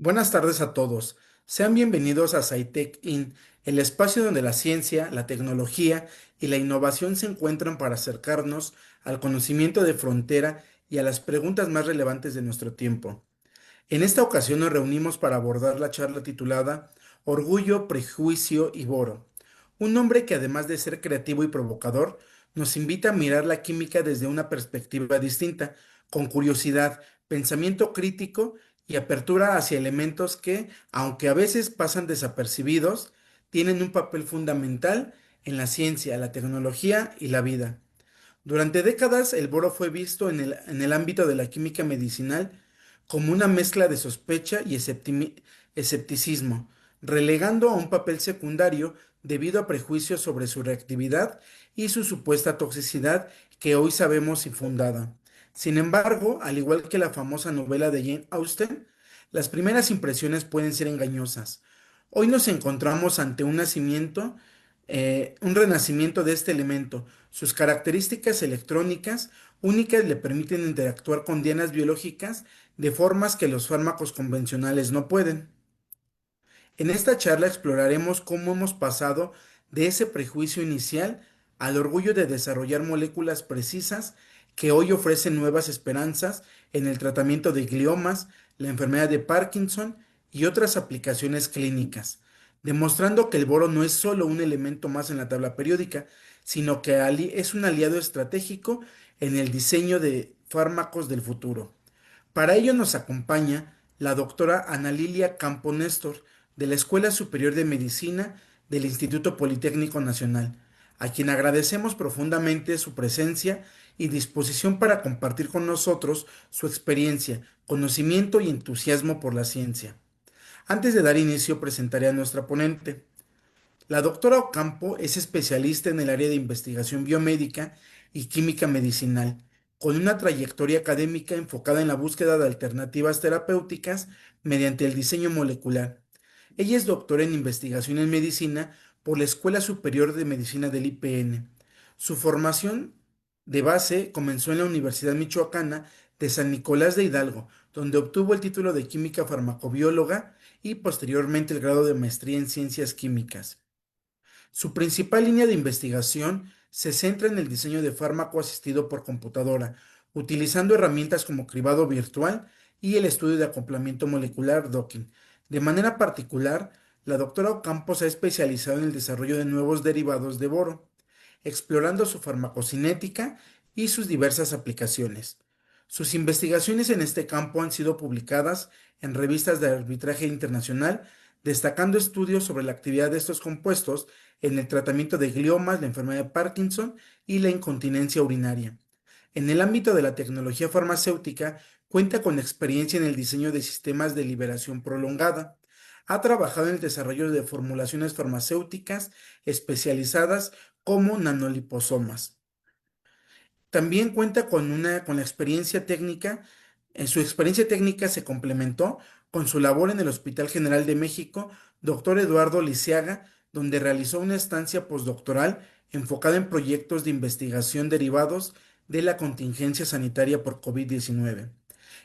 Buenas tardes a todos. Sean bienvenidos a SciTech In, el espacio donde la ciencia, la tecnología y la innovación se encuentran para acercarnos al conocimiento de frontera y a las preguntas más relevantes de nuestro tiempo. En esta ocasión nos reunimos para abordar la charla titulada Orgullo, Prejuicio y Boro. Un nombre que además de ser creativo y provocador, nos invita a mirar la química desde una perspectiva distinta, con curiosidad, pensamiento crítico y apertura hacia elementos que, aunque a veces pasan desapercibidos, tienen un papel fundamental en la ciencia, la tecnología y la vida. Durante décadas, el boro fue visto en el ámbito de la química medicinal como una mezcla de sospecha y escepticismo, relegando a un papel secundario debido a prejuicios sobre su reactividad y su supuesta toxicidad que hoy sabemos infundada. Sin embargo, al igual que la famosa novela de Jane Austen, las primeras impresiones pueden ser engañosas. Hoy nos encontramos ante un renacimiento de este elemento. Sus características electrónicas únicas le permiten interactuar con dianas biológicas de formas que los fármacos convencionales no pueden. En esta charla exploraremos cómo hemos pasado de ese prejuicio inicial al orgullo de desarrollar moléculas precisas que hoy ofrecen nuevas esperanzas en el tratamiento de gliomas, la enfermedad de Parkinson y otras aplicaciones clínicas, demostrando que el boro no es solo un elemento más en la tabla periódica, sino que es un aliado estratégico en el diseño de fármacos del futuro. Para ello nos acompaña la doctora Ana Lilia Campo Néstor, de la Escuela Superior de Medicina del Instituto Politécnico Nacional, a quien agradecemos profundamente su presencia y disposición para compartir con nosotros su experiencia, conocimiento y entusiasmo por la ciencia. Antes de dar inicio, presentaré a nuestra ponente. La doctora Ocampo es especialista en el área de investigación biomédica y química medicinal, con una trayectoria académica enfocada en la búsqueda de alternativas terapéuticas mediante el diseño molecular. Ella es doctora en investigación en medicina por la Escuela Superior de Medicina del IPN. Su formación de base comenzó en la Universidad Michoacana de San Nicolás de Hidalgo, donde obtuvo el título de química farmacobióloga y posteriormente el grado de maestría en ciencias químicas. Su principal línea de investigación se centra en el diseño de fármaco asistido por computadora, utilizando herramientas como cribado virtual y el estudio de acoplamiento molecular docking. De manera particular, la doctora Ocampo se ha especializado en el desarrollo de nuevos derivados de boro, explorando su farmacocinética y sus diversas aplicaciones. Sus investigaciones en este campo han sido publicadas en revistas de arbitraje internacional, destacando estudios sobre la actividad de estos compuestos en el tratamiento de gliomas, la enfermedad de Parkinson y la incontinencia urinaria. En el ámbito de la tecnología farmacéutica, cuenta con experiencia en el diseño de sistemas de liberación prolongada. Ha trabajado en el desarrollo de formulaciones farmacéuticas especializadas como nanoliposomas. También cuenta con la experiencia técnica. Su experiencia técnica se complementó con su labor en el Hospital General de México, doctor Eduardo Lisiaga, donde realizó una estancia postdoctoral enfocada en proyectos de investigación derivados de la contingencia sanitaria por COVID-19.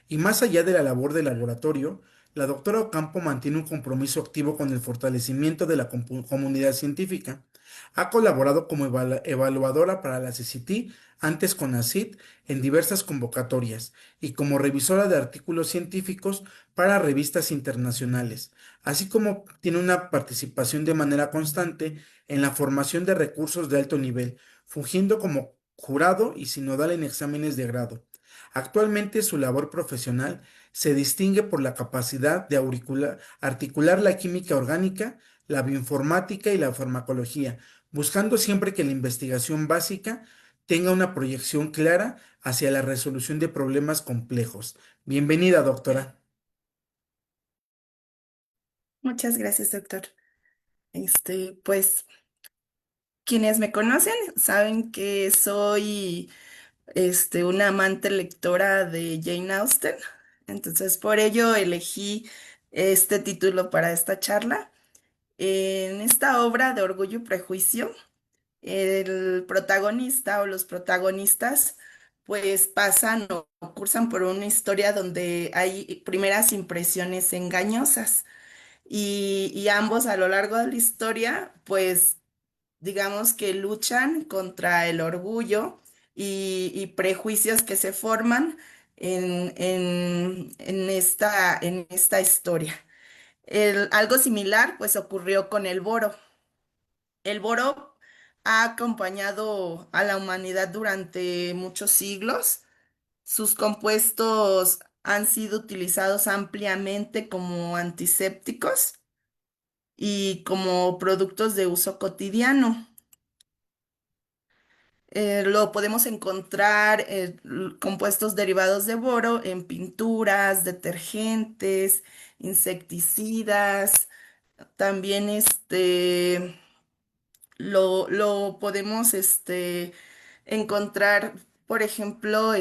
Y más allá de la labor de laboratorio, la doctora Ocampo mantiene un compromiso activo con el fortalecimiento de la comunidad científica. Ha colaborado como evaluadora para la CCT, antes con ACID, en diversas convocatorias y como revisora de artículos científicos para revistas internacionales, así como tiene una participación de manera constante en la formación de recursos de alto nivel, fungiendo como jurado y sinodal en exámenes de grado. Actualmente su labor profesional se distingue por la capacidad de articular la química orgánica, la bioinformática y la farmacología, buscando siempre que la investigación básica tenga una proyección clara hacia la resolución de problemas complejos. Bienvenida, doctora. Muchas gracias, doctor. Pues quienes me conocen saben que soy una amante lectora de Jane Austen. Entonces, por ello elegí este título para esta charla. En esta obra de Orgullo y Prejuicio, el protagonista o los protagonistas pues pasan o cursan por una historia donde hay primeras impresiones engañosas y ambos a lo largo de la historia, pues digamos que luchan contra el orgullo y prejuicios que se forman en esta historia. Algo similar pues ocurrió con el boro. El boro ha acompañado a la humanidad durante muchos siglos. Sus compuestos han sido utilizados ampliamente como antisépticos y como productos de uso cotidiano. Lo podemos encontrar compuestos derivados de boro en pinturas, detergentes, insecticidas. También lo podemos encontrar, por ejemplo,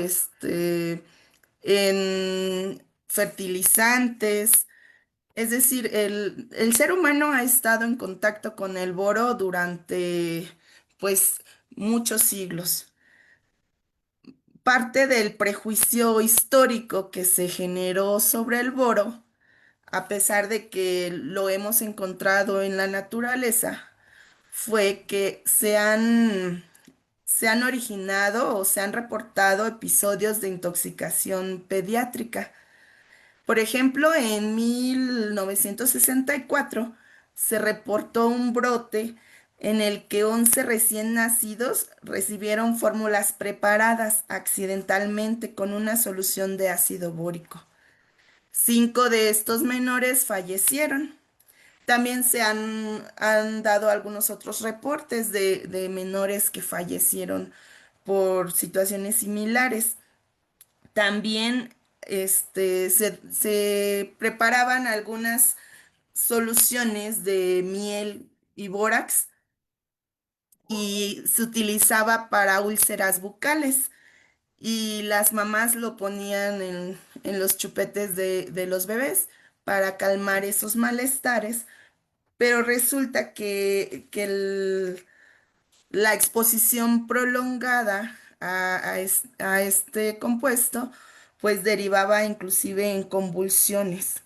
en fertilizantes. Es decir, el ser humano ha estado en contacto con el boro durante, pues, muchos siglos. Parte del prejuicio histórico que se generó sobre el boro, a pesar de que lo hemos encontrado en la naturaleza, fue que se han originado o se han reportado episodios de intoxicación pediátrica. Por ejemplo, en 1964 se reportó un brote en el que 11 recién nacidos recibieron fórmulas preparadas accidentalmente con una solución de ácido bórico. 5 de estos menores fallecieron. También han dado algunos otros reportes de menores que fallecieron por situaciones similares. También se preparaban algunas soluciones de miel y bórax y se utilizaba para úlceras bucales y las mamás lo ponían en los chupetes de los bebés para calmar esos malestares, pero resulta que la exposición prolongada a este compuesto pues derivaba inclusive en convulsiones.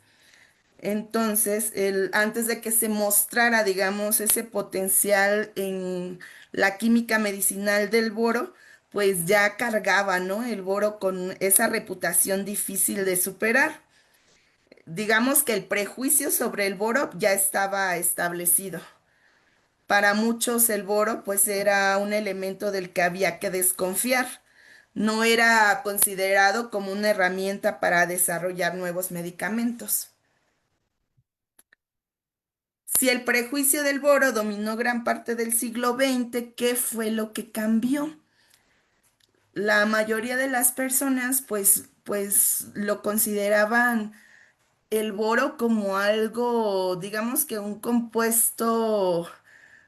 Entonces, antes de que se mostrara, digamos, ese potencial en la química medicinal del boro, pues ya cargaba, ¿no? El boro con esa reputación difícil de superar. Digamos que el prejuicio sobre el boro ya estaba establecido. Para muchos el boro pues era un elemento del que había que desconfiar. No era considerado como una herramienta para desarrollar nuevos medicamentos. Si el prejuicio del boro dominó gran parte del siglo XX, ¿qué fue lo que cambió? La mayoría de las personas pues lo consideraban el boro como algo, digamos que un compuesto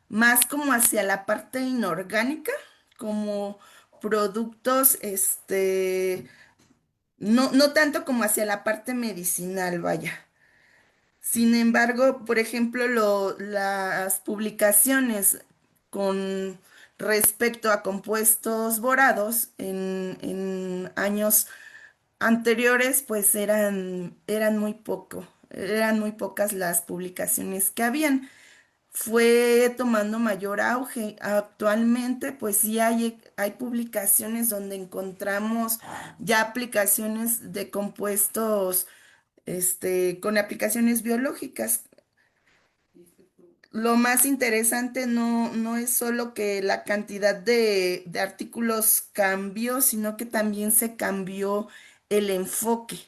más como hacia la parte inorgánica, como productos, no tanto como hacia la parte medicinal, vaya. Sin embargo, por ejemplo, las publicaciones con respecto a compuestos borados en años anteriores, pues eran muy pocas las publicaciones que habían. Fue tomando mayor auge. Actualmente, pues sí hay publicaciones donde encontramos ya aplicaciones de compuestos, con aplicaciones biológicas. Lo más interesante no es solo que la cantidad de artículos cambió, sino que también se cambió el enfoque.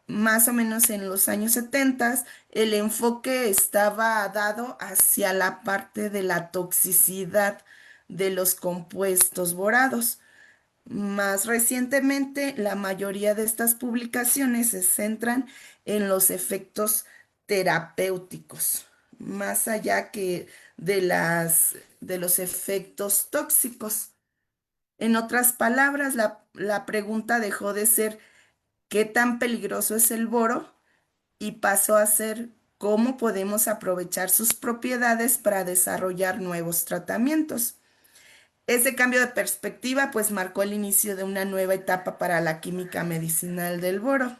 Más o menos en los años 70, el enfoque estaba dado hacia la parte de la toxicidad de los compuestos borados. Más recientemente, la mayoría de estas publicaciones se centran en los efectos terapéuticos, más allá que de los efectos tóxicos. En otras palabras, la pregunta dejó de ser ¿qué tan peligroso es el boro? Y pasó a ser cómo podemos aprovechar sus propiedades para desarrollar nuevos tratamientos. Ese cambio de perspectiva pues marcó el inicio de una nueva etapa para la química medicinal del boro.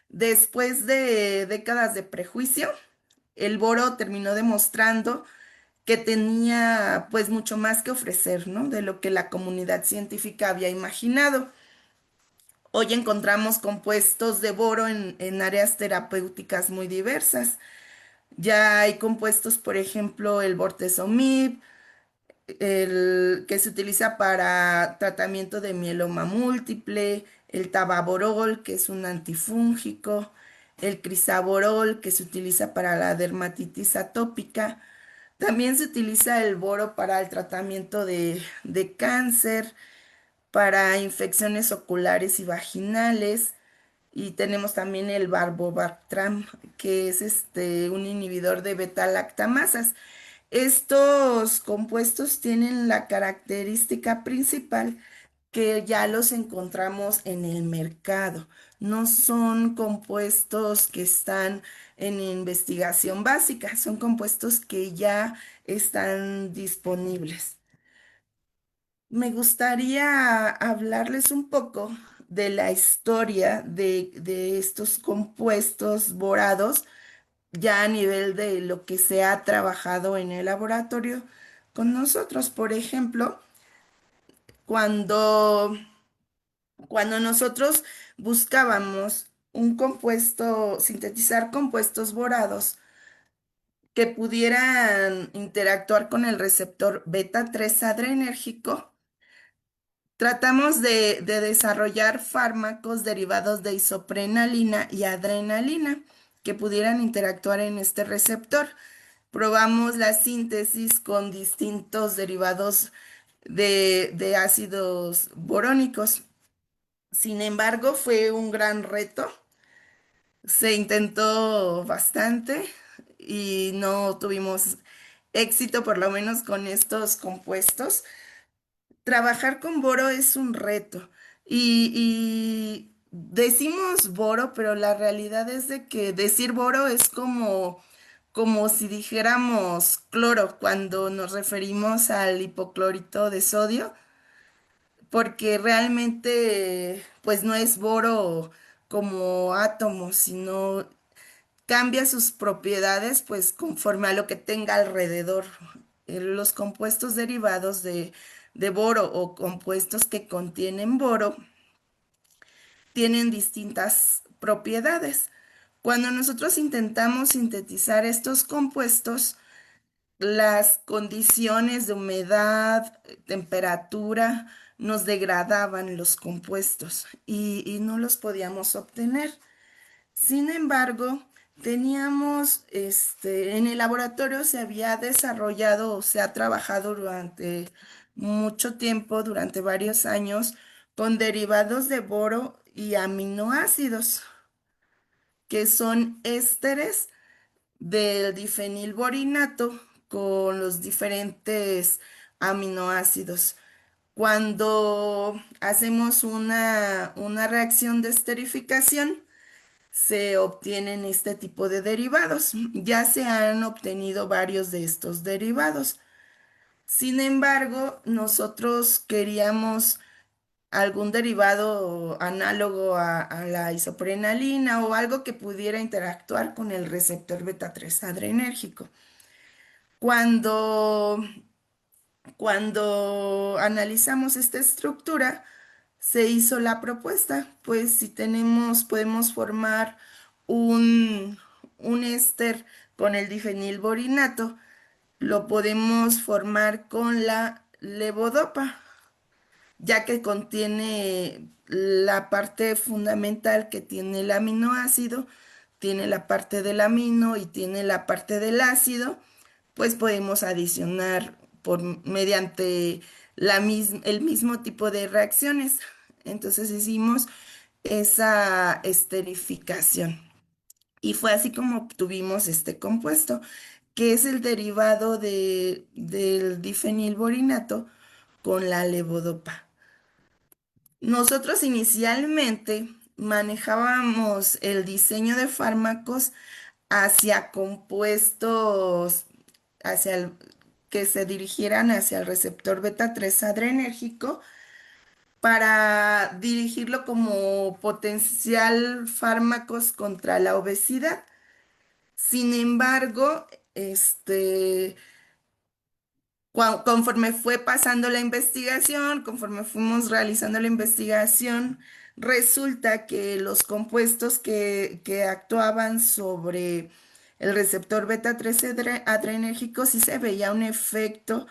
Después de décadas de prejuicio, el boro terminó demostrando que tenía pues mucho más que ofrecer, ¿no? De lo que la comunidad científica había imaginado. Hoy encontramos compuestos de boro en áreas terapéuticas muy diversas. Ya hay compuestos, por ejemplo, el bortezomib, el que se utiliza para tratamiento de mieloma múltiple, el tababorol, que es un antifúngico, el crisaborol, que se utiliza para la dermatitis atópica. También se utiliza el boro para el tratamiento de cáncer, para infecciones oculares y vaginales. Y tenemos también el Barbobactram, que es un inhibidor de beta-lactamasas. Estos compuestos tienen la característica principal que ya los encontramos en el mercado. No son compuestos que están en investigación básica, son compuestos que ya están disponibles. Me gustaría hablarles un poco de la historia de estos compuestos borados ya a nivel de lo que se ha trabajado en el laboratorio con nosotros. Por ejemplo, cuando, cuando nosotros buscábamos un compuesto, sintetizar compuestos borados que pudieran interactuar con el receptor beta 3 adrenérgico, tratamos de desarrollar fármacos derivados de isoprenalina y adrenalina que pudieran interactuar en este receptor. Probamos la síntesis con distintos derivados de ácidos borónicos. Sin embargo, fue un gran reto. Se intentó bastante y no tuvimos éxito, por lo menos con estos compuestos. Trabajar con boro es un reto y decimos boro, pero la realidad es de que decir boro es como si dijéramos cloro cuando nos referimos al hipoclorito de sodio, porque realmente pues no es boro como átomo, sino cambia sus propiedades pues conforme a lo que tenga alrededor. Los compuestos derivados de boro o compuestos que contienen boro tienen distintas propiedades. Cuando nosotros intentamos sintetizar estos compuestos, las condiciones de humedad, temperatura, nos degradaban los compuestos y no los podíamos obtener. Sin embargo, teníamos, en el laboratorio se había desarrollado o se ha trabajado durante mucho tiempo, durante varios años, con derivados de boro y aminoácidos, que son ésteres del difenilborinato con los diferentes aminoácidos. Cuando hacemos una reacción de esterificación, se obtienen este tipo de derivados. Ya se han obtenido varios de estos derivados. Sin embargo, nosotros queríamos algún derivado análogo a la isoprenalina o algo que pudiera interactuar con el receptor beta 3 adrenérgico. Cuando, cuando analizamos esta estructura, se hizo la propuesta, pues si tenemos, podemos formar un, un éster con el difenilborinato, lo podemos formar con la levodopa, ya que contiene la parte fundamental que tiene el aminoácido, tiene la parte del amino y tiene la parte del ácido, pues podemos adicionar mediante el mismo tipo de reacciones. Entonces hicimos esa esterificación y fue así como obtuvimos este compuesto, que es el derivado del difenilborinato con la levodopa. Nosotros inicialmente manejábamos el diseño de fármacos hacia compuestos, hacia que se dirigieran hacia el receptor beta 3 adrenérgico para dirigirlo como potencial fármacos contra la obesidad. Sin embargo, conforme fue pasando la investigación, conforme fuimos realizando la investigación, resulta que los compuestos que actuaban sobre el receptor beta 3 adrenérgico sí se veía un efecto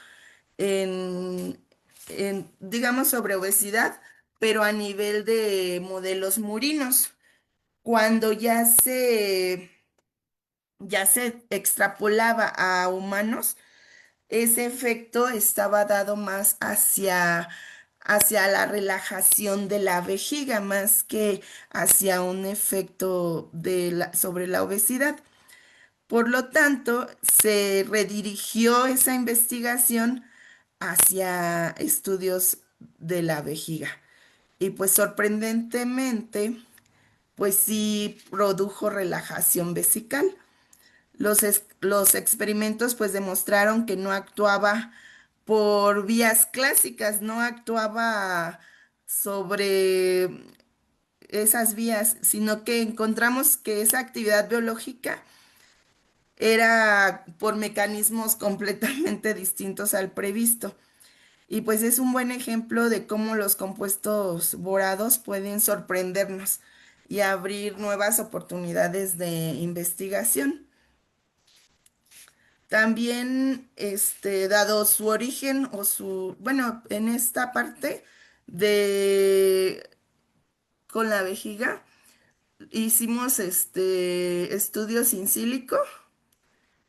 en, digamos, sobre obesidad, pero a nivel de modelos murinos. Cuando ya se extrapolaba a humanos, ese efecto estaba dado más hacia la relajación de la vejiga, más que hacia un efecto sobre la obesidad. Por lo tanto, se redirigió esa investigación hacia estudios de la vejiga. Y pues sorprendentemente, pues sí produjo relajación vesical. Los experimentos pues demostraron que no actuaba por vías clásicas, no actuaba sobre esas vías, sino que encontramos que esa actividad biológica era por mecanismos completamente distintos al previsto. Y pues es un buen ejemplo de cómo los compuestos borados pueden sorprendernos y abrir nuevas oportunidades de investigación. También, dado su origen bueno, en esta parte de con la vejiga, hicimos estudios in sílico,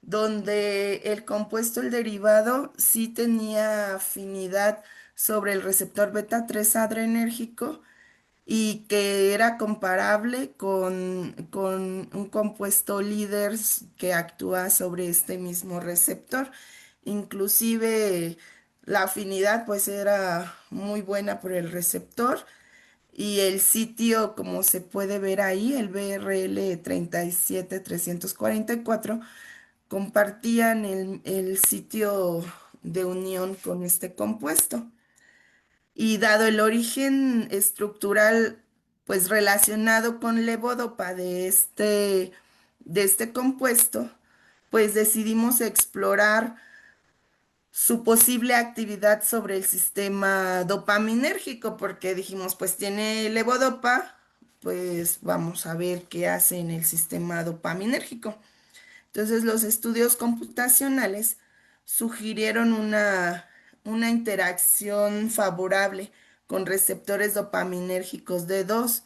donde el compuesto, el derivado, sí tenía afinidad sobre el receptor beta 3 adrenérgico y que era comparable con un compuesto líder que actúa sobre este mismo receptor. Inclusive la afinidad pues era muy buena por el receptor y el sitio, como se puede ver ahí, el BRL 37344, compartían el sitio de unión con este compuesto. Y dado el origen estructural, pues relacionado con levodopa de este compuesto, pues decidimos explorar su posible actividad sobre el sistema dopaminérgico, porque dijimos, pues tiene levodopa, pues vamos a ver qué hace en el sistema dopaminérgico. Entonces, los estudios computacionales sugirieron una interacción favorable con receptores dopaminérgicos D2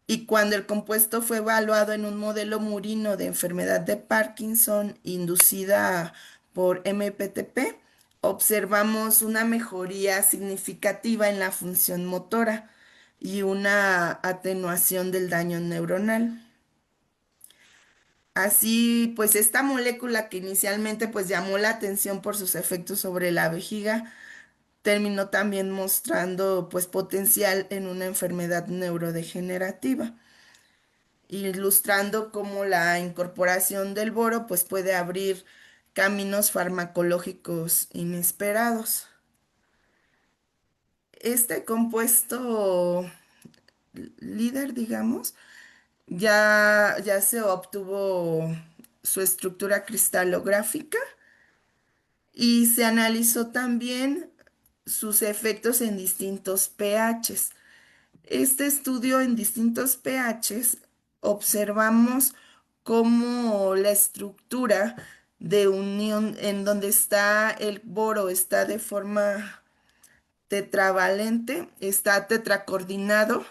y cuando el compuesto fue evaluado en un modelo murino de enfermedad de Parkinson inducida por MPTP, observamos una mejoría significativa en la función motora y una atenuación del daño neuronal. Así, pues esta molécula que inicialmente pues llamó la atención por sus efectos sobre la vejiga, terminó también mostrando pues potencial en una enfermedad neurodegenerativa, ilustrando cómo la incorporación del boro pues puede abrir caminos farmacológicos inesperados. Este compuesto líder, digamos, ya se obtuvo su estructura cristalográfica y se analizó también sus efectos en distintos pHs. Este estudio en distintos pHs observamos cómo la estructura de unión en donde está el boro está de forma tetravalente, está tetracoordinado,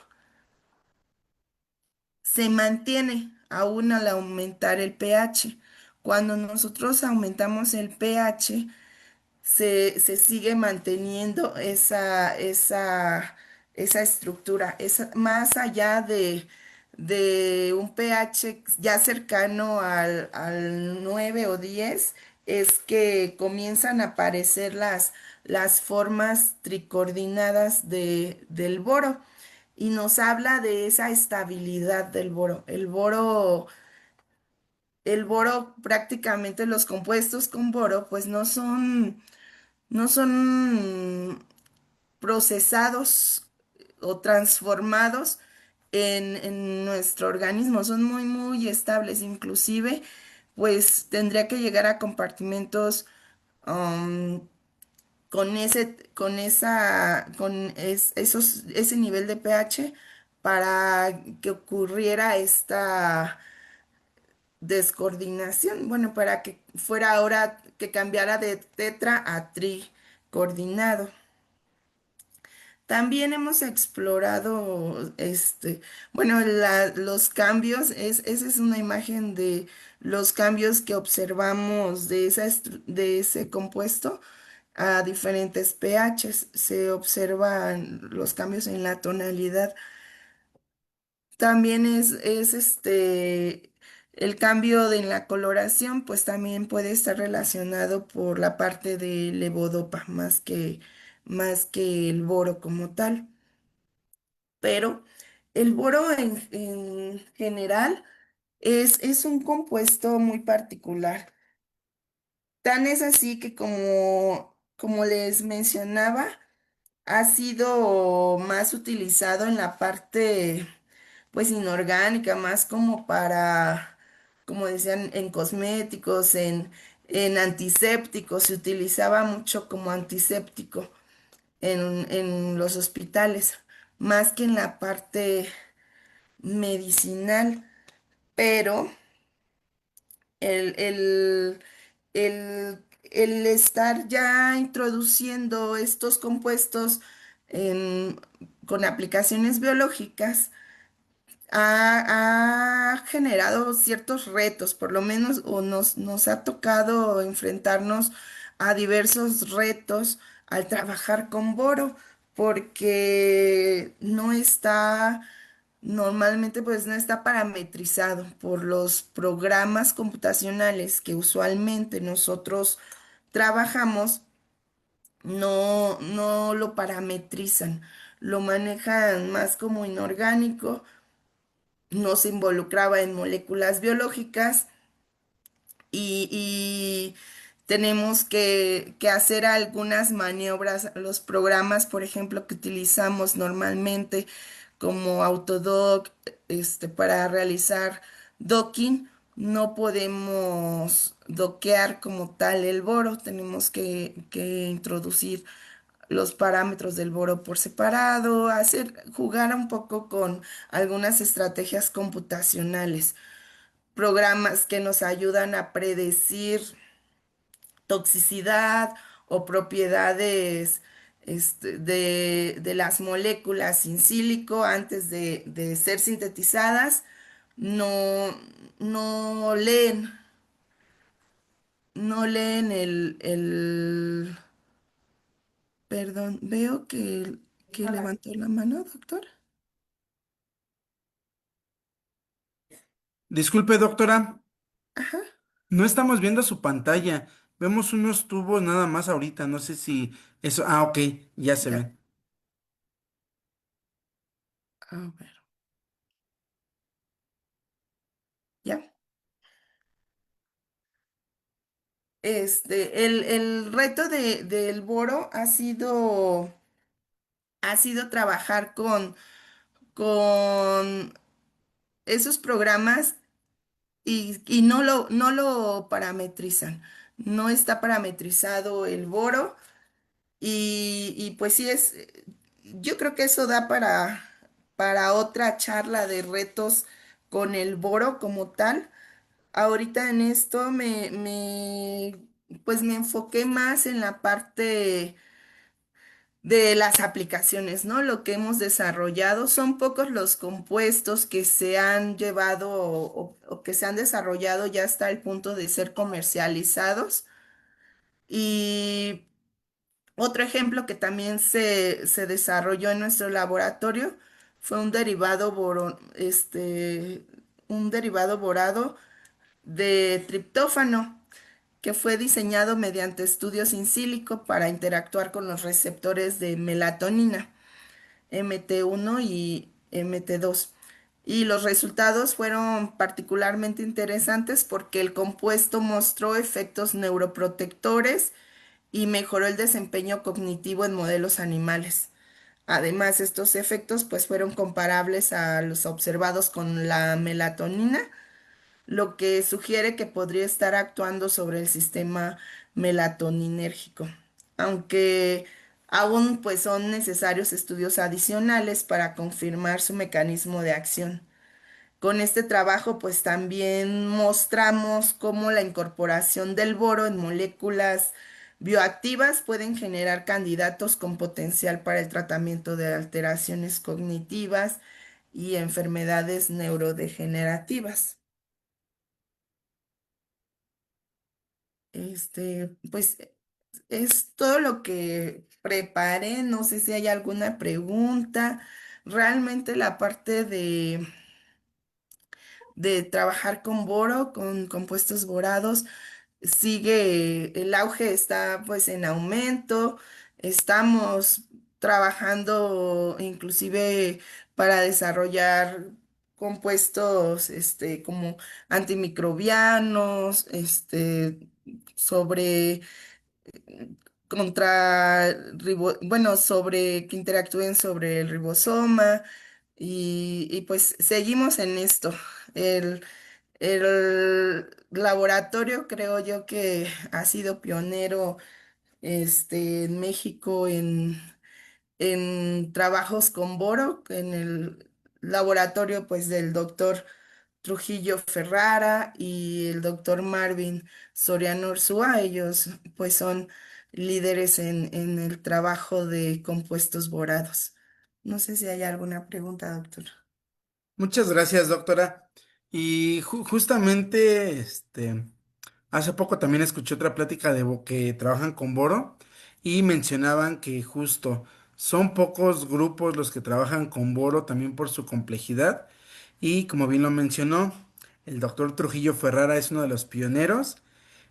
se mantiene aún al aumentar el pH. Cuando nosotros aumentamos el pH, se sigue manteniendo esa estructura. Más allá de un pH ya cercano al 9 o 10, es que comienzan a aparecer las formas tricoordinadas del boro y nos habla de esa estabilidad del boro. El boro el boro, prácticamente los compuestos con boro, pues no son procesados o transformados en nuestro organismo, son muy, muy estables, inclusive, pues tendría que llegar a compartimentos um, ese nivel de pH para que ocurriera esta descoordinación, bueno, para que fuera ahora que cambiara de tetra a tricoordinado. También hemos explorado, bueno, los cambios, esa es una imagen de los cambios que observamos de ese compuesto a diferentes pHs. Se observan los cambios en la tonalidad. También el cambio en la coloración, pues también puede estar relacionado por la parte de levodopa, más que el boro como tal. Pero el boro en general es un compuesto muy particular. Tan es así que como les mencionaba, ha sido más utilizado en la parte, pues, inorgánica, más como para, como decían, en cosméticos, en antisépticos, se utilizaba mucho como antiséptico en los hospitales, más que en la parte medicinal, pero el, el, el estar ya introduciendo estos compuestos en- con aplicaciones biológicas ha generado ciertos retos, por lo menos, o nos ha tocado enfrentarnos a diversos retos al trabajar con boro, porque normalmente pues no está parametrizado por los programas computacionales que usualmente nosotros trabajamos, no lo parametrizan, lo manejan más como inorgánico, no se involucraba en moléculas biológicas y tenemos que hacer algunas maniobras. Los programas, por ejemplo, que utilizamos normalmente como Autodoc, para realizar docking, no podemos doquear como tal el boro, tenemos que introducir los parámetros del boro por separado, jugar un poco con algunas estrategias computacionales, programas que nos ayudan a predecir toxicidad o propiedades de las moléculas in silico antes de ser sintetizadas, no, no leen, no leen perdón, veo que levantó la mano, doctor. Disculpe, doctora, Ajá, no estamos viendo su pantalla. Vemos unos tubos nada más ahorita. No sé si eso. Ah, ok, ya se ya, ven. a ver, ya. El reto del boro ha sido trabajar con esos programas y no lo parametrizan. No está parametrizado el boro y pues sí yo creo que eso da para otra charla de retos con el boro como tal. Ahorita en esto pues me enfoqué más en la parte de las aplicaciones, ¿no? Lo que hemos desarrollado, son pocos los compuestos que se han llevado o que se han desarrollado ya hasta el punto de ser comercializados. Y otro ejemplo que también se desarrolló en nuestro laboratorio fue un derivado borado de triptófano que fue diseñado mediante estudios in sílico para interactuar con los receptores de melatonina, MT1 y MT2. Y los resultados fueron particularmente interesantes porque el compuesto mostró efectos neuroprotectores y mejoró el desempeño cognitivo en modelos animales. Además, estos efectos pues fueron comparables a los observados con la melatonina, lo que sugiere que podría estar actuando sobre el sistema melatoninérgico, aunque aún pues son necesarios estudios adicionales para confirmar su mecanismo de acción. Con este trabajo, pues también mostramos cómo la incorporación del boro en moléculas bioactivas pueden generar candidatos con potencial para el tratamiento de alteraciones cognitivas y enfermedades neurodegenerativas. Pues es todo lo que preparé. No sé si hay alguna pregunta. Realmente la parte de trabajar con boro, con compuestos borados, sigue, el auge está pues en aumento, estamos trabajando inclusive para desarrollar compuestos como antimicrobianos, sobre bueno, sobre que interactúen sobre el ribosoma y pues seguimos en esto. El, el laboratorio creo yo que ha sido pionero en México en trabajos con boro, en el laboratorio pues del doctor Trujillo Ferrara y el doctor Marvin Soriano Ursúa. Ellos pues son líderes en el trabajo de compuestos borados. No sé si hay alguna pregunta, doctor. Muchas gracias, doctora. Y justamente, hace poco también escuché otra plática de que trabajan con boro y mencionaban que justo son pocos grupos los que trabajan con boro también por su complejidad. Y como bien lo mencionó, el doctor Trujillo Ferrara es uno de los pioneros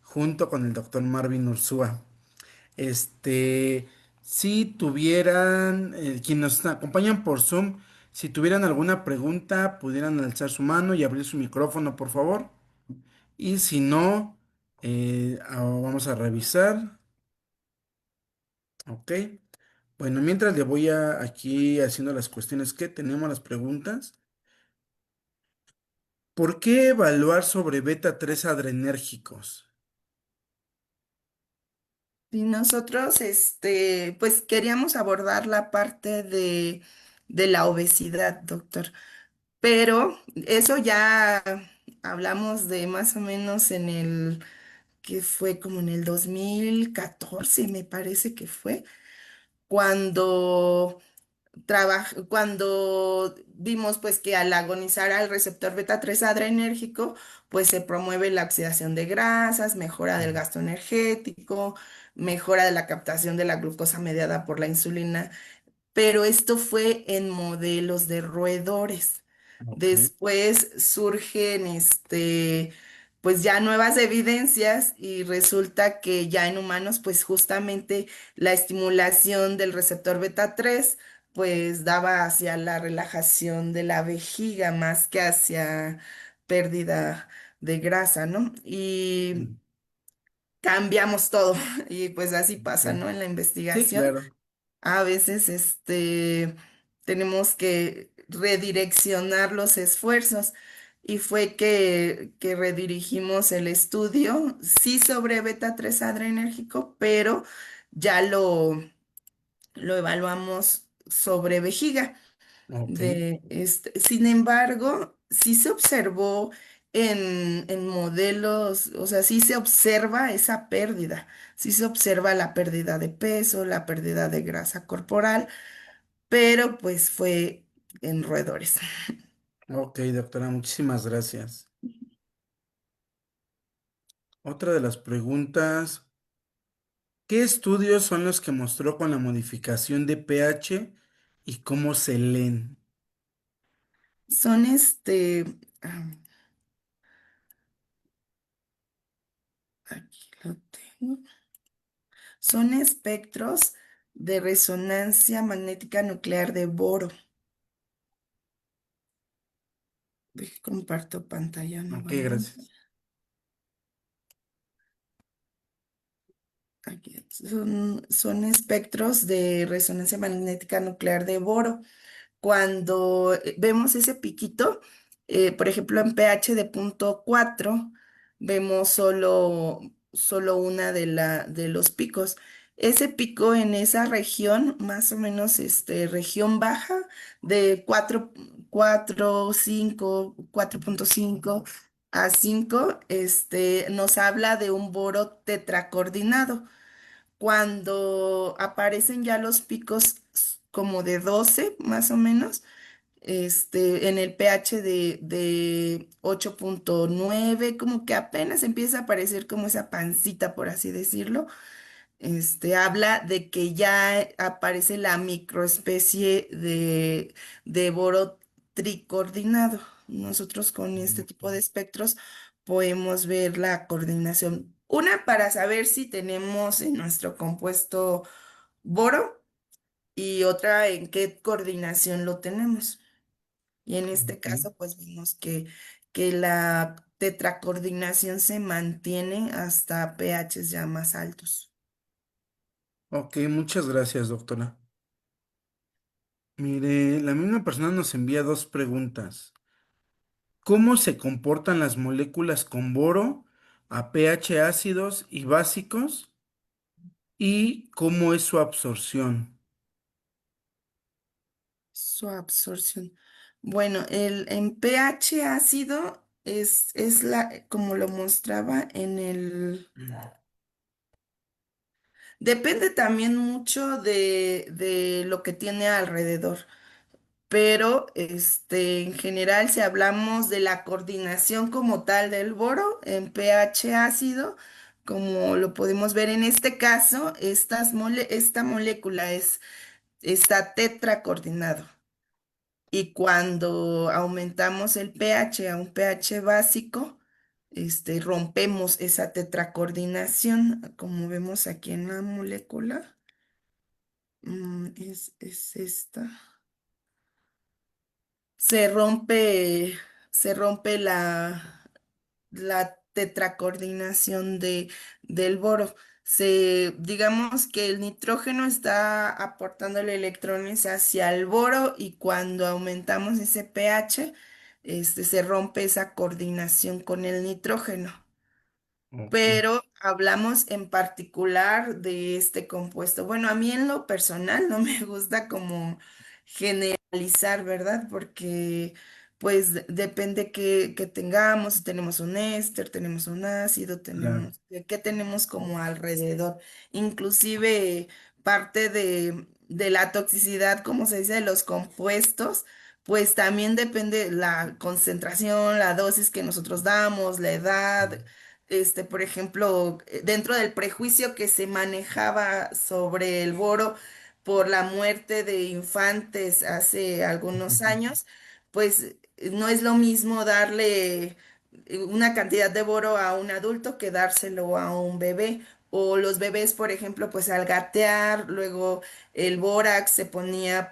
junto con el doctor Marvin Ursúa. Este, si tuvieran, quienes nos acompañan por Zoom, si tuvieran alguna pregunta, pudieran alzar su mano y abrir su micrófono, por favor. Y si no, vamos a revisar. Ok. Bueno, mientras le voy aquí haciendo las cuestiones que tenemos, las preguntas. ¿Por qué evaluar sobre beta 3 adrenérgicos? Y nosotros, pues queríamos abordar la parte de la obesidad, doctor. Pero eso ya hablamos de más o menos que fue como en el 2014 me parece que fue, cuando cuando vimos pues que al agonizar al receptor beta 3 adrenérgico, pues se promueve la oxidación de grasas, mejora del gasto energético, mejora de la captación de la glucosa mediada por la insulina, pero esto fue en modelos de roedores. Ok. Después surgen pues ya nuevas evidencias y resulta que ya en humanos, pues justamente la estimulación del receptor beta 3 pues daba hacia la relajación de la vejiga más que hacia pérdida de grasa, ¿no? Y Mm, cambiamos todo y pues así pasa, ok. ¿no? En la Sí, investigación. claro. A veces tenemos que redireccionar los esfuerzos y fue que redirigimos el estudio, sí sobre beta 3 adrenérgico, pero ya lo evaluamos sobre vejiga. Ok. Sin embargo, sí se observó en modelos, o sea, sí se observa esa pérdida, sí se observa la pérdida de peso, la pérdida de grasa corporal, pero pues fue en roedores. Ok, doctora, muchísimas gracias. Otra de las preguntas. ¿Qué estudios son los que mostró con la modificación de pH y cómo se leen? Son ah, aquí lo tengo, son espectros de resonancia magnética nuclear de boro. Deje comparto pantalla Ok, nuevamente. gracias. Aquí son espectros de resonancia magnética nuclear de boro. Cuando vemos ese piquito, por ejemplo, en pH de 0,4 vemos solo una de los picos. Ese pico en esa región, más o menos región baja, de 4,5 a 5 nos habla de un boro tetracoordinado. Cuando aparecen ya los picos como de 12 más o menos, en el pH de 8,9 como que apenas empieza a aparecer como esa pancita, por así decirlo, habla de que ya aparece la microespecie de boro tricoordinado. Nosotros con este tipo de espectros podemos ver la coordinación. Una para saber si tenemos en nuestro compuesto boro y otra en qué coordinación lo tenemos. Y en este Ok, caso, pues vimos que la tetracoordinación se mantiene hasta pHs ya más altos. ok, muchas gracias, doctora. Mire, la misma persona nos envía dos preguntas. ¿Cómo se comportan las moléculas con boro a pH ácidos y básicos? ¿Y cómo es su absorción? Su absorción. Bueno, en pH ácido es como lo mostraba en el... Depende también mucho de lo que tiene alrededor. Pero en general, si hablamos de la coordinación como tal del boro en pH ácido, como lo podemos ver en este caso, esta molécula está tetracoordinado. Y cuando aumentamos el pH a un pH básico, rompemos esa tetracoordinación, como vemos aquí en la molécula. Es esta. se rompe, se rompe la tetracoordinación del boro. Digamos que el nitrógeno está aportándole electrones hacia el boro y cuando aumentamos ese pH, se rompe esa coordinación con el nitrógeno, Ok, pero hablamos en particular de este compuesto. Bueno, a mí en lo personal no me gusta como generalizar, ¿verdad? Porque pues depende que tengamos, si tenemos un éster, tenemos un ácido, claro, de qué tenemos como alrededor. Inclusive parte de la toxicidad, como se dice, de los compuestos. Pues también depende la concentración, la dosis que nosotros damos, la edad, por ejemplo, dentro del prejuicio que se manejaba sobre el boro por la muerte de infantes hace algunos años, pues no es lo mismo darle una cantidad de boro a un adulto que dárselo a un bebé. O los bebés, por ejemplo, pues al gatear, luego el bórax se ponía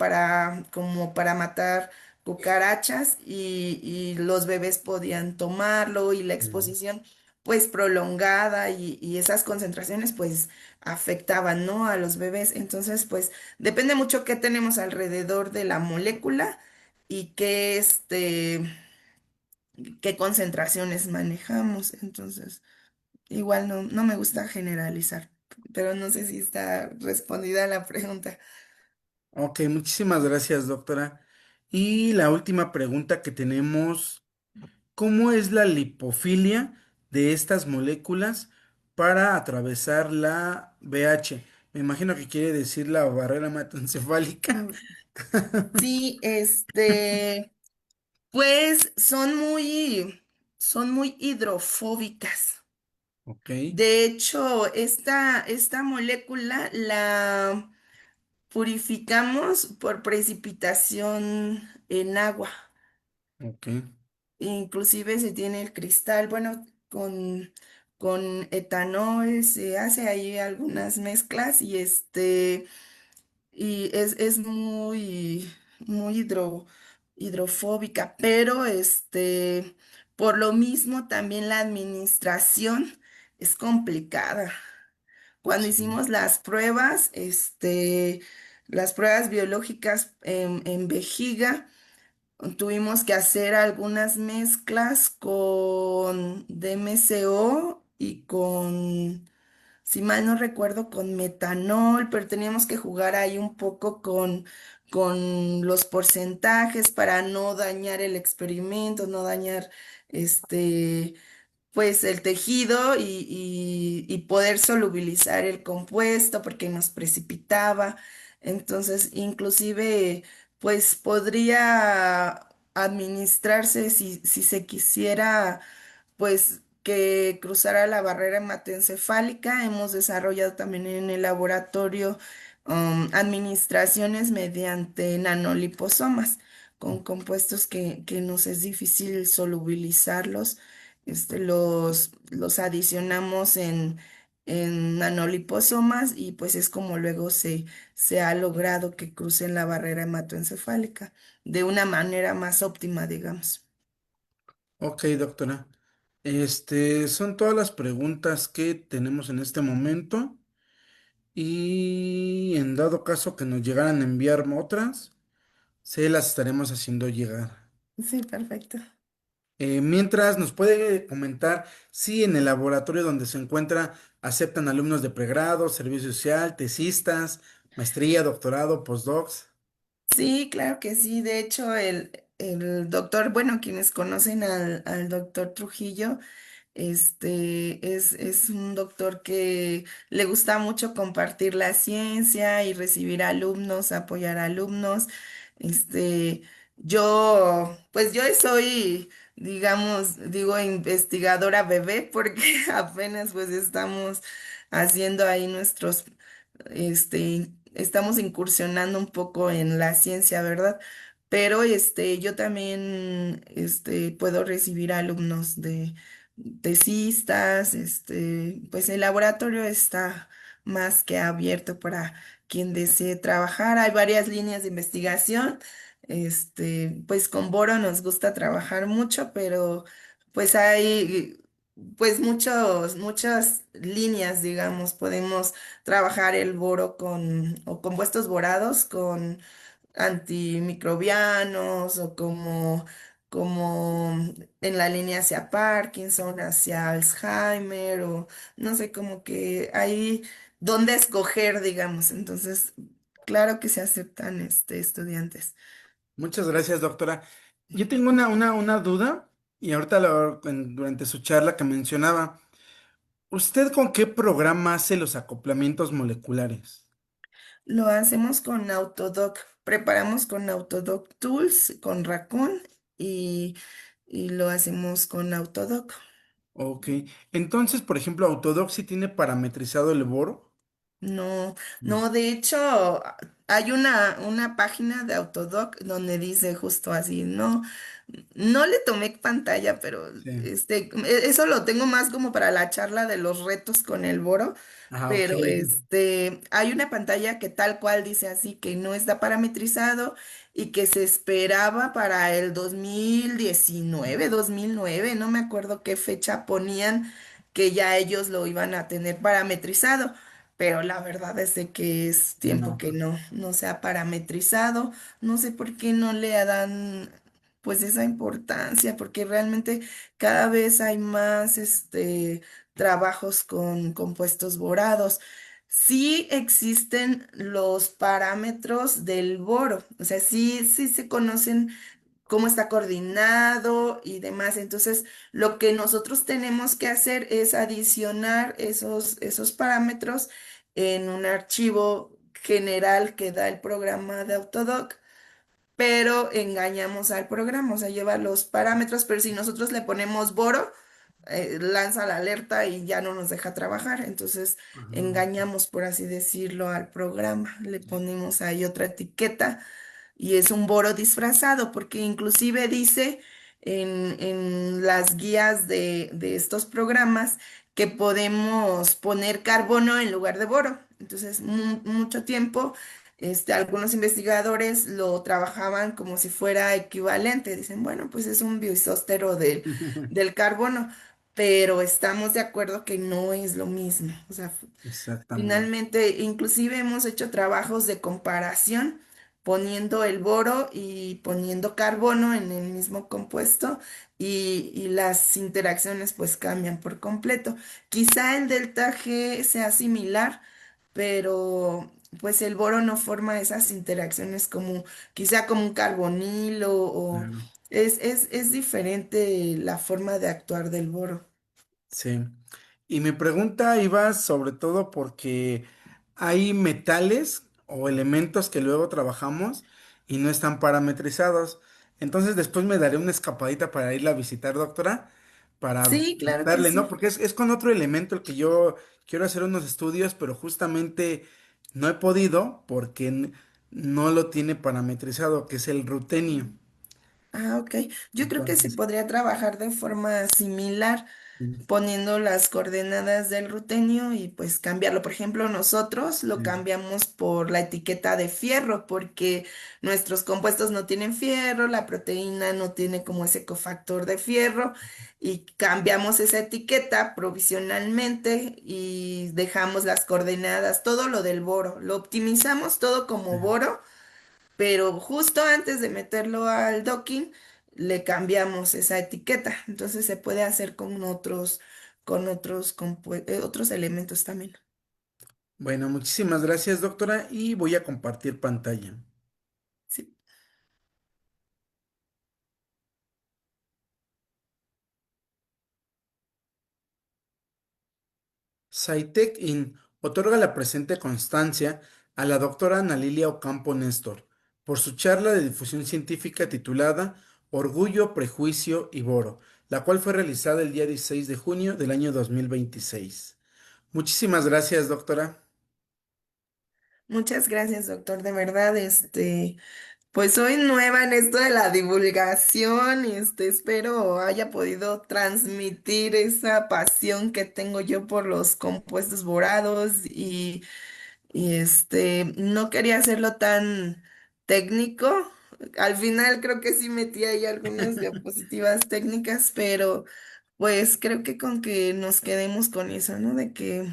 como para matar cucarachas y los bebés podían tomarlo y la Mm. exposición pues prolongada y esas concentraciones pues afectaban, ¿no? A los bebés. Entonces pues depende mucho qué tenemos alrededor de la molécula y qué concentraciones manejamos. Entonces igual no me gusta generalizar, pero no sé si está respondida la pregunta. Ok, muchísimas gracias, doctora. Y la última pregunta que tenemos, ¿cómo es la lipofilia de estas moléculas para atravesar la BH? Me imagino que quiere decir la barrera hematoencefálica. Ah, sí, pues son muy hidrofóbicas. Ok, De hecho, esta molécula la purificamos por precipitación en agua. ok, Inclusive se tiene el cristal, bueno, con etanol se hace ahí algunas mezclas y es muy hidrofóbica, pero por lo mismo también la administración es complicada. Cuando Sí. hicimos las pruebas biológicas en vejiga, tuvimos que hacer algunas mezclas con DMSO y con, si mal no recuerdo, con metanol, pero teníamos que jugar ahí un poco con los porcentajes para no dañar el experimento, no dañar pues el tejido y poder solubilizar el compuesto porque nos precipitaba. Entonces, inclusive, pues podría administrarse si se quisiera pues que cruzara la barrera hematoencefálica. Hemos desarrollado también en el laboratorio administraciones mediante nanoliposomas con compuestos que nos es difícil solubilizarlos. Los adicionamos en nanoliposomas y pues es como luego se ha logrado que crucen la barrera hematoencefálica de una manera más óptima, digamos. Ok, doctora. Son todas las preguntas que tenemos en este momento y en dado caso que nos llegaran a enviar otras, se las estaremos haciendo llegar. Sí, perfecto. Mientras nos puede comentar si en el laboratorio donde se encuentra aceptan alumnos de pregrado, servicio social, tesistas, maestría, doctorado, postdocs. Sí, claro que sí. De hecho, el doctor, bueno, quienes conocen al doctor Trujillo, es un doctor que le gusta mucho compartir la ciencia y recibir alumnos, apoyar alumnos. Este, pues yo soy, digamos, digo, investigadora bebé porque apenas pues estamos haciendo ahí estamos incursionando un poco en la ciencia, ¿verdad? Pero yo también puedo recibir alumnos de tesistas, pues el laboratorio está más que abierto para quien desee trabajar. Hay varias líneas de investigación. Pues con Boro nos gusta trabajar mucho, pero pues hay pues muchas líneas, digamos. Podemos trabajar el boro o compuestos borados con antimicrobianos o como en la línea hacia Parkinson, hacia Alzheimer o no sé, como que hay dónde escoger, digamos. Entonces, claro que se aceptan estudiantes. Muchas gracias, doctora. Yo tengo una duda y ahorita durante su charla que mencionaba, ¿usted con qué programa hace los acoplamientos moleculares? Lo hacemos con Autodoc, preparamos con Autodoc Tools, con Raccoon y, y lo hacemos con Autodoc. Ok. Entonces, por ejemplo, Autodoc sí tiene parametrizado el boro. No, No. no, de hecho, hay una página de Autodoc donde dice justo así, no, no le tomé pantalla, pero Sí. eso lo tengo más como para la charla de los retos con el boro, Ah, ok. pero hay una pantalla que tal cual dice así, que no está parametrizado y que se esperaba para el 2019, 2009, no me acuerdo qué fecha ponían que ya ellos lo iban a tener parametrizado, pero la verdad es de que es tiempo No. que no se ha parametrizado. No sé por qué no le dan pues esa importancia, porque realmente cada vez hay más trabajos con compuestos borados. Sí existen los parámetros del boro, o sea, sí se conocen cómo está coordinado y demás. Entonces, lo que nosotros tenemos que hacer es adicionar esos parámetros en un archivo general que da el programa de Autodoc, pero engañamos al programa, o sea, lleva los parámetros, pero si nosotros le ponemos boro, lanza la alerta y ya no nos deja trabajar. Entonces, Ajá. engañamos, por así decirlo, al programa. Le ponemos ahí otra etiqueta y es un boro disfrazado, porque inclusive dice en las guías de estos programas que podemos poner carbono en lugar de boro. Entonces, mucho tiempo Algunos investigadores lo trabajaban como si fuera equivalente. Dicen, bueno, pues es un bioisóstero del carbono, pero estamos de acuerdo que no es lo mismo. O sea, Exactamente. finalmente, inclusive hemos hecho trabajos de comparación poniendo el boro y poniendo carbono en el mismo compuesto y las interacciones pues cambian por completo. Quizá el delta G sea similar, pero pues el boro no forma esas interacciones como quizá como un carbonilo o Claro. es diferente la forma de actuar del boro. Sí. Y mi pregunta iba sobre todo porque hay metales o elementos que luego trabajamos y no están parametrizados. Entonces después me daré una escapadita para irla a visitar, doctora, para Sí, claro que preguntarle, ¿no? sí. Porque es con otro elemento el que yo quiero hacer unos estudios, pero justamente no he podido porque no lo tiene parametrizado, que es el rutenio. Ah, ok. Yo creo que se Entonces, podría trabajar de forma similar, sí, poniendo las coordenadas del rutenio y pues cambiarlo. Por ejemplo, nosotros lo sí, cambiamos por la etiqueta de fierro, porque nuestros compuestos no tienen fierro, la proteína no tiene como ese cofactor de fierro, y cambiamos esa etiqueta provisionalmente y dejamos las coordenadas, todo lo del boro. Lo optimizamos todo como sí. boro, pero justo antes de meterlo al docking le cambiamos esa etiqueta. Entonces se puede hacer con otros elementos también. Bueno, muchísimas gracias, doctora, y voy a compartir pantalla. Sí. SciTech In otorga la presente constancia a la doctora Ana Lilia Ocampo Néstor por su charla de difusión científica titulada Orgullo, Prejuicio y Boro, la cual fue realizada el día 16 de junio del año 2026. Muchísimas gracias, doctora. Muchas gracias, doctor. De verdad, pues soy nueva en esto de la divulgación y espero haya podido transmitir esa pasión que tengo yo por los compuestos borados y no quería hacerlo tan técnico. Al final creo que sí metí ahí algunas diapositivas técnicas, pero pues creo que con que nos quedemos con eso, ¿no? De que,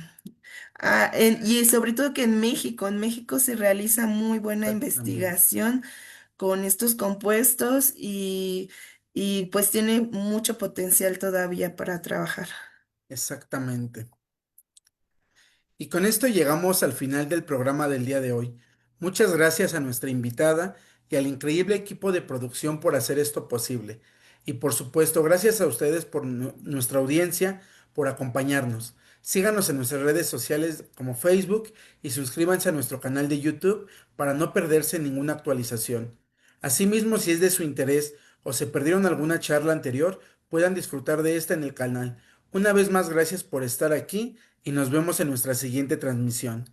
y sobre todo que en México se realiza muy buena Exactamente, investigación con estos compuestos y pues tiene mucho potencial todavía para trabajar. exactamente. Y con esto llegamos al final del programa del día de hoy. Muchas gracias a nuestra invitada y al increíble equipo de producción por hacer esto posible. Y por supuesto, gracias a ustedes por nuestra audiencia, por acompañarnos. Síganos en nuestras redes sociales como Facebook y suscríbanse a nuestro canal de YouTube para no perderse ninguna actualización. Asimismo, si es de su interés o se perdieron alguna charla anterior, puedan disfrutar de esta en el canal. Una vez más, gracias por estar aquí y nos vemos en nuestra siguiente transmisión.